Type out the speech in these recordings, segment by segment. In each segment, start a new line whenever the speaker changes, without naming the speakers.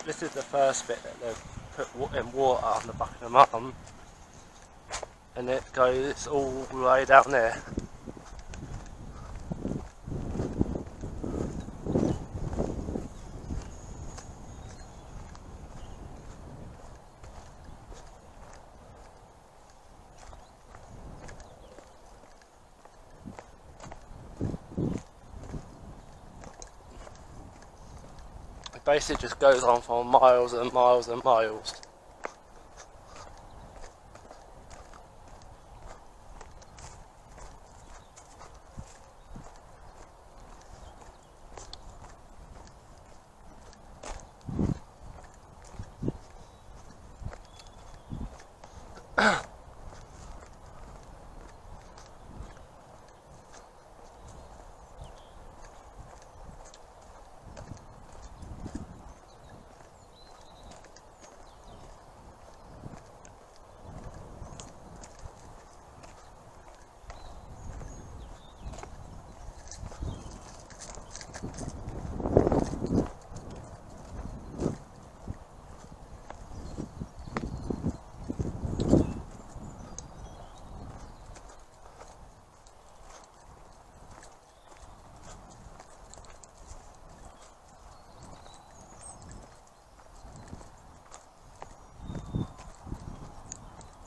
This is the first bit that they've put in water on the Buckingham Arm, and it goes all the way down there. It basically just goes on for miles and miles and miles.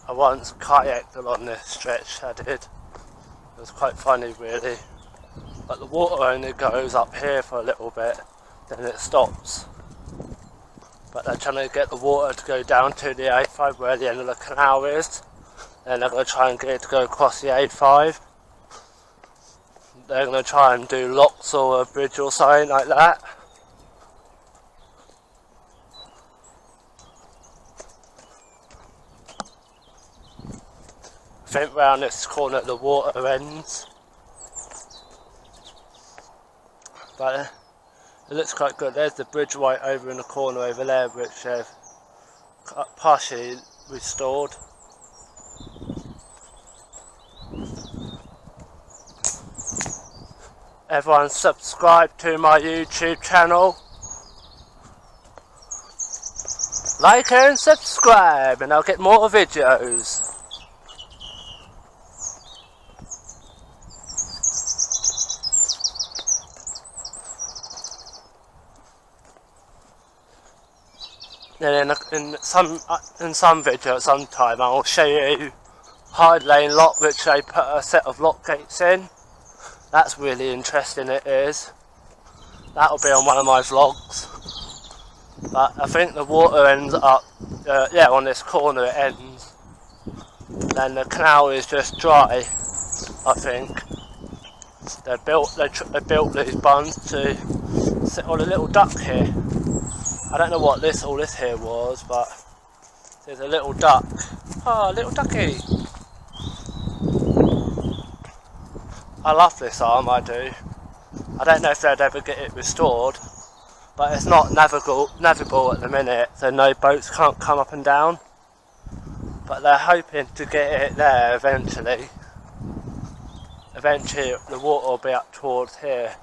I once kayaked along this stretch, I did. It was quite funny really. But the water only goes up here for a little bit, then it stops. But they're trying to get the water to go down to the A5 where the end of the canal is. Then they're going to try and get it to go across the A5. They're going to try and do locks or a bridge or something like that. I think round this corner the water ends, but it looks quite good. There's the bridge right over in the corner over there, which they've partially restored. Everyone subscribe to my YouTube channel, like and subscribe, and I'll get more videos. And in some video at some time I'll show you hard lane lock, which they put a set of lock gates in. That's really interesting, it is. That'll be on one of my vlogs. But I think the water ends up, yeah, on this corner it ends. Then the canal is just dry, I think. They built these bunds to sit on a little duck here. I don't know what all this here was, but there's a little duck. Oh, little ducky. I love this arm, I do. I don't know if they'd ever get it restored, but it's not navigable at the minute, so no boats can't come up and down. But they're hoping to get it there eventually. Eventually the water will be up towards here,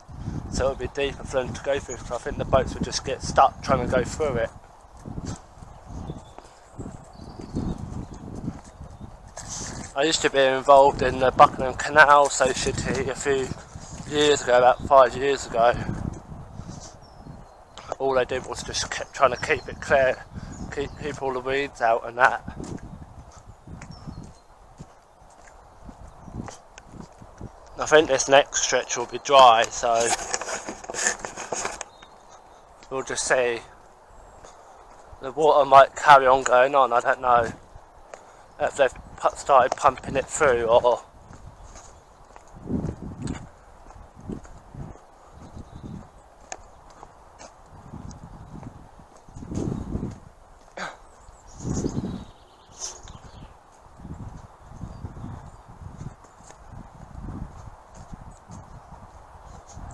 so it'll be deeper for them to go through, because I think the boats would just get stuck trying to go through it. I used to be involved in the Buckingham Canal Society a few years ago, about 5 years ago. All they did was just kept trying to keep it clear, keep all the weeds out and that. I think this next stretch will be dry, so we'll just see. The water might carry on going on, I don't know if they've started pumping it through or...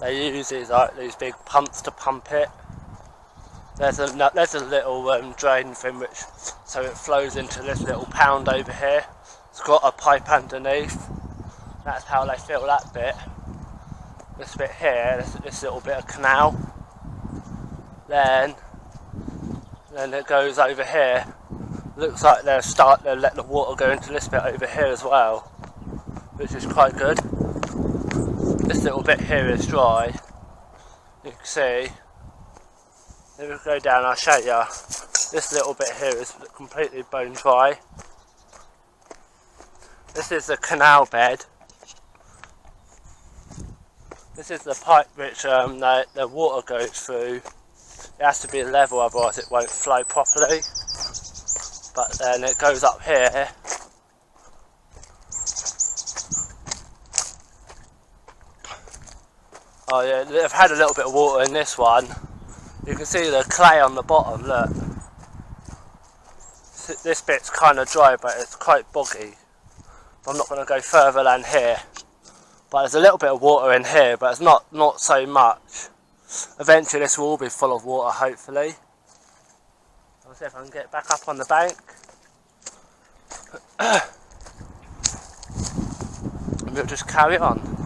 They use these big pumps to pump it. There's a little drain thing which, so it flows into this little pound over here. It's got a pipe underneath. That's how they fill that bit. This bit here, this little bit of canal. Then then it goes over here. Looks like they're starting to let the water go into this bit over here as well, which is quite good. This little bit here is dry. You can see. If we go down, I'll show you. This little bit here is completely bone dry. This is the canal bed. This is the pipe which the water goes through. It has to be level, otherwise it won't flow properly. But then it goes up here. Oh yeah, they've had a little bit of water in this one. You can see the clay on the bottom, look. This bit's kind of dry, but it's quite boggy. I'm not going to go further than here. But there's a little bit of water in here, but it's not so much. Eventually this will all be full of water, hopefully. I'll see if I can get back up on the bank. And we'll just carry on.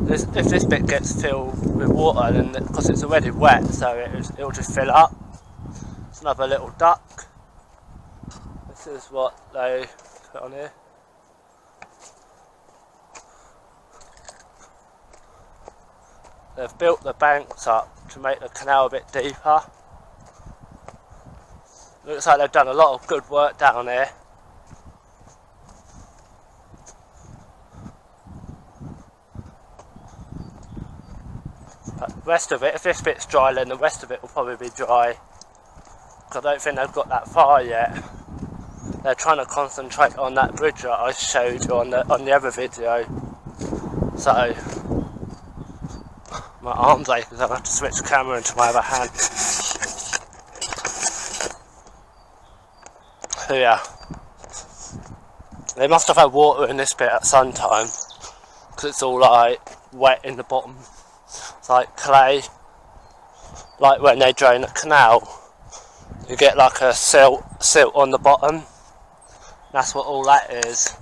If this bit gets filled with water, then because it's already wet, so it'll just fill up. It's another little duck. This is what they put on here. They've built the banks up to make the canal a bit deeper. Looks like they've done a lot of good work down here. But the rest of it, if this bit's dry, then the rest of it will probably be dry. Because I don't think they've got that far yet. They're trying to concentrate on that bridge that I showed you on the other video. So my arm's aching, so I have to switch the camera into my other hand. So yeah, they must have had water in this bit at some time, because it's all like wet in the bottom. It's like clay, like when they drain a canal, you get like a silt on the bottom. That's what all that is.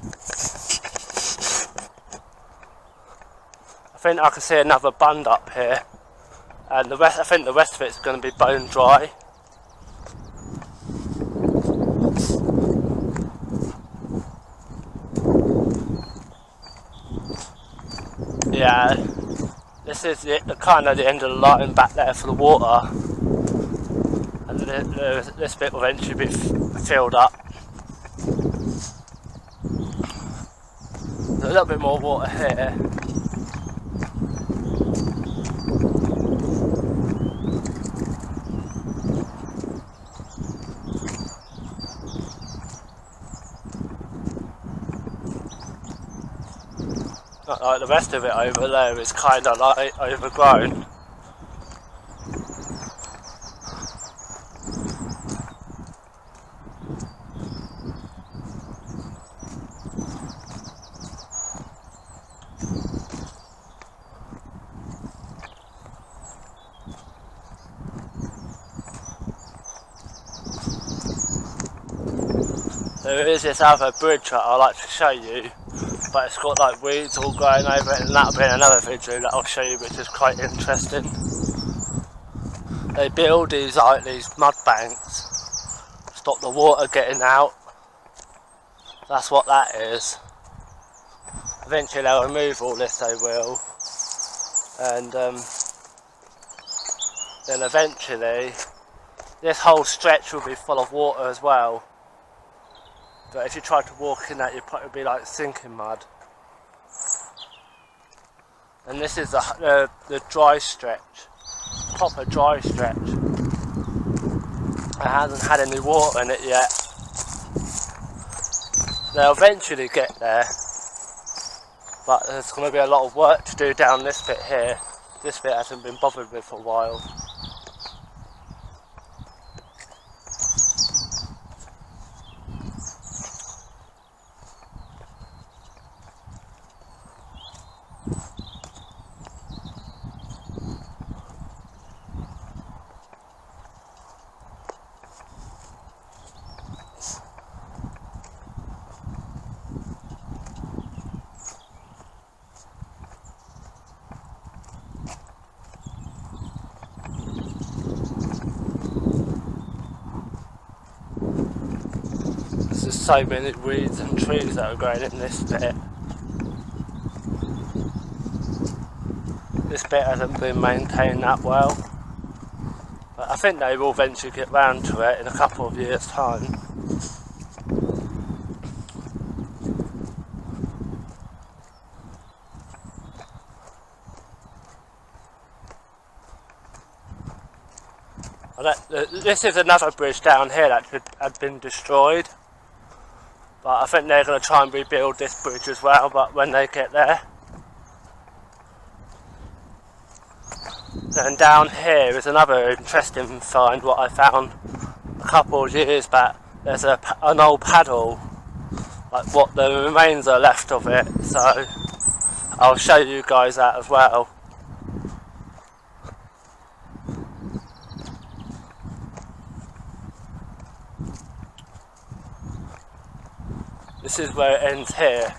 I think I can see another bund up here, and I think the rest of it's going to be bone dry. Yeah, this is the kind of the end of the line back there for the water, and this bit will eventually be filled up. There's a little bit more water here. Not like the rest of it over there is kind of like overgrown. There is this other bridge that I'd like to show you, but it's got like weeds all growing over it, and that'll be another video that I'll show you, which is quite interesting. They build these mud banks, stop the water getting out. That's what that is. Eventually they'll remove all this, they will, and then eventually this whole stretch will be full of water as well. But if you tried to walk in that, you'd probably be like sinking mud. And this is the dry stretch, proper dry stretch. It hasn't had any water in it yet. They'll eventually get there, but there's going to be a lot of work to do down this bit here. This bit hasn't been bothered with for a while. so many weeds and trees that are growing in this bit. This bit hasn't been maintained that well, but I think they will eventually get round to it in a couple of years' time. This is another bridge down here that had been destroyed, but I think they're going to try and rebuild this bridge as well, but when they get there. And down here is another interesting find what I found a couple of years back. There's an old paddle, like what the remains are left of it, so I'll show you guys that as well. This is where it ends here,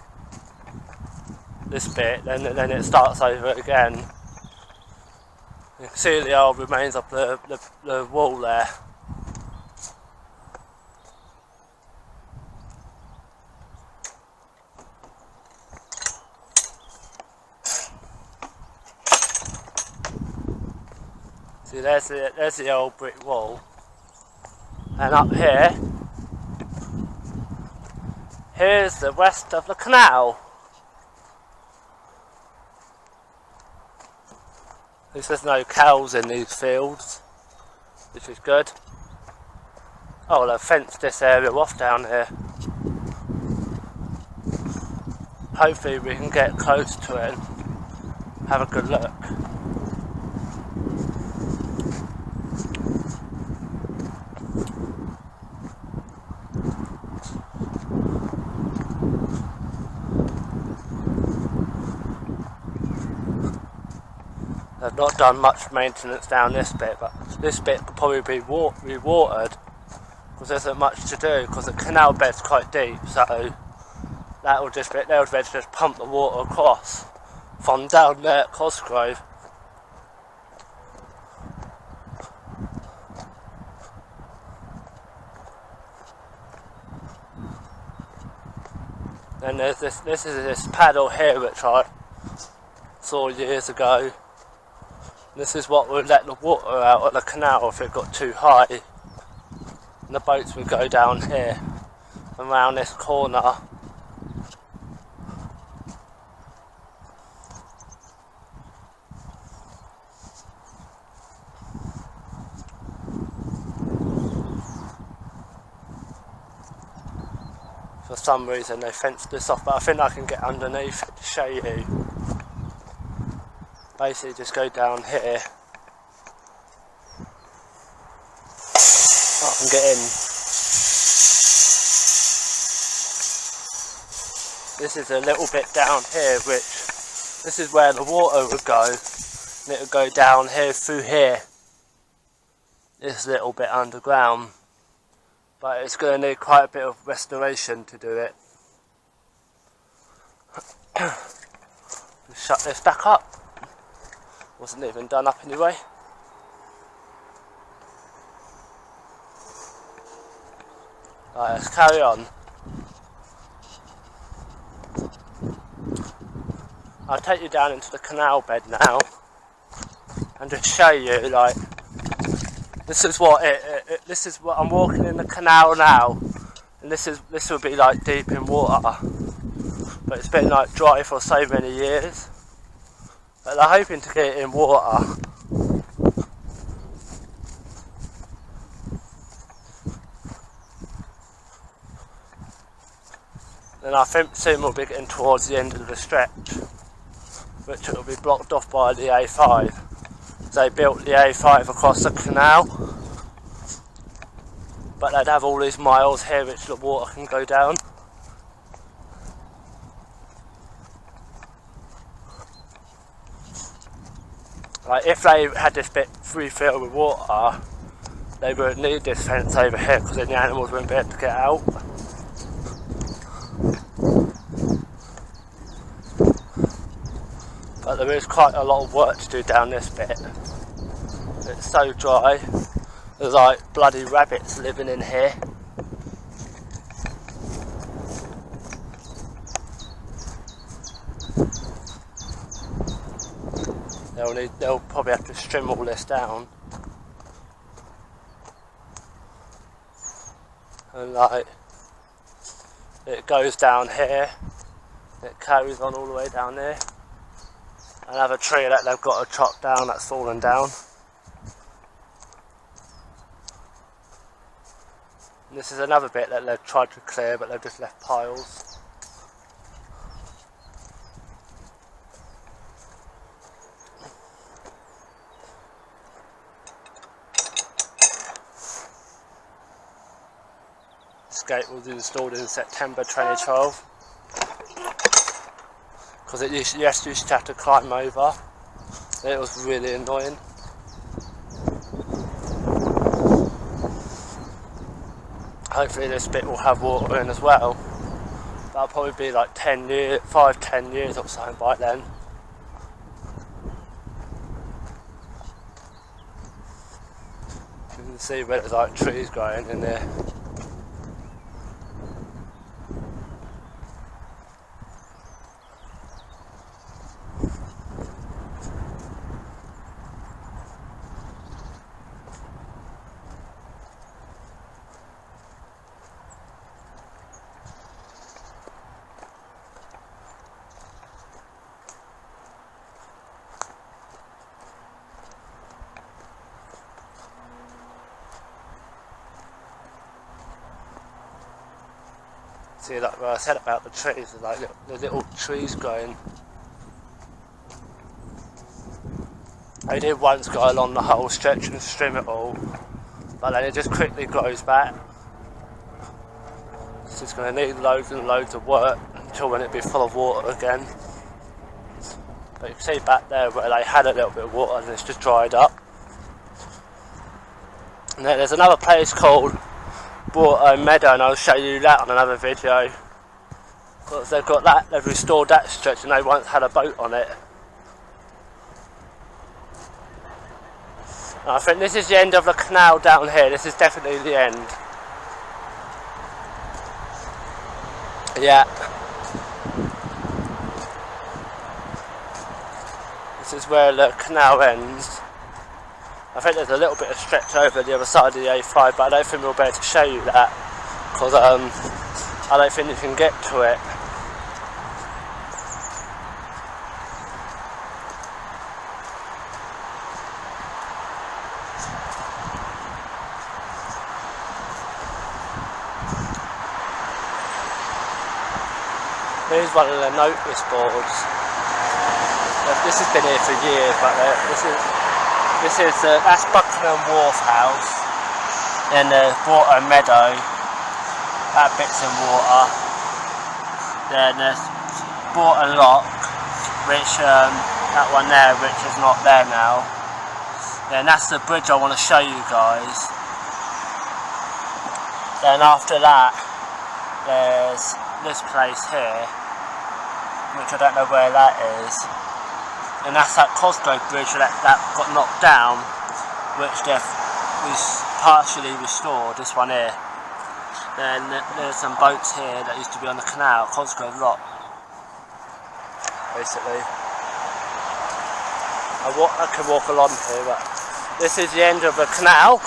this bit, then it starts over again. You can see the old remains of the wall there. See, there's the old brick wall, and up here, here's the rest of the canal. At least there's no cows in these fields, which is good. Oh, they've fenced this area off down here. Hopefully we can get close to it and have a good look. They've not done much maintenance down this bit, but this bit could probably be re-watered because there isn't much to do because the canal bed's quite deep, so they'll just pump the water across from down there at Cosgrove. Then there's this paddle here which I saw years ago. This is what would let the water out of the canal if it got too high. And the boats would go down here, around this corner. For some reason they fenced this off, but I think I can get underneath it to show you. Basically just go down here. I can get in. This is a little bit down here, this is where the water would go, and it would go down here through here. This little bit underground, but it's going to need quite a bit of restoration to do it. Shut this back up. Wasn't even done up anyway. Right, let's carry on. I'll take you down into the canal bed now and just show you, like, this is what I'm walking in the canal now, and this will be like deep in water, but it's been like dry for so many years. But they're hoping to get it in water. And I think soon we'll be getting towards the end of the stretch, which will be blocked off by the A5. They built the A5 across the canal, but they'd have all these miles here which the water can go down. Like, if they had this bit refilled with water, they would need this fence over here because then the animals wouldn't be able to get out. But there is quite a lot of work to do down this bit. It's so dry. There's like bloody rabbits living in here. they'll probably have to trim all this down. And like, it goes down here, it carries on all the way down there. Another tree that they've got to chop down that's fallen down. And this is another bit that they've tried to clear, but they've just left piles. This gate was installed in September 2012 because it used to have to climb over. It was really annoying. Hopefully this bit will have water in as well. That'll probably be like 10 years, 5-10 years or something by then. You can see where there's like trees growing in there. See, like what I said about the trees, like the little trees growing. I did once go along the whole stretch and trim it all, but then it just quickly grows back. It's just going to need loads and loads of work until when it be full of water again. But you can see back there where they had a little bit of water and it's just dried up. And then there's another place called Buckingham Meadow, and I'll show you that on another video. Because they've restored that stretch and they once had a boat on it. And I think this is the end of the canal down here. This is definitely the end. Yeah. This is where the canal ends. I think there's a little bit of stretch over the other side of the A5, but I don't think we'll be able to show you that because I don't think you can get to it. Here's one of the notice boards. This has been here for years, but that's Buckingham Wharf House, then there's Buckingham Meadow, that bit's in water, then there's Buckingham Lock, which, that one there, which is not there now, then that's the bridge I want to show you guys, then after that, there's this place here, which I don't know where that is. And that's that Cosgrove Bridge that got knocked down, which was partially restored, this one here. Then there's some boats here that used to be on the canal, Cosgrove Lock, basically. I can walk along here, but this is the end of the canal.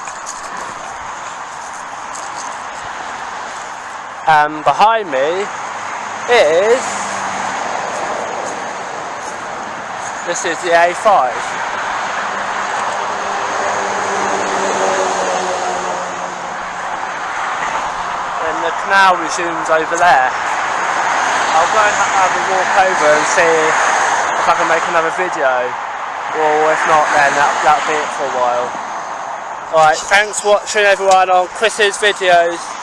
And behind me is... This is the A5. And the canal resumes over there. I'll go and have a walk over and see if I can make another video. Or if not, then that'll be it for a while. Alright, thanks for watching everyone on Chris's videos.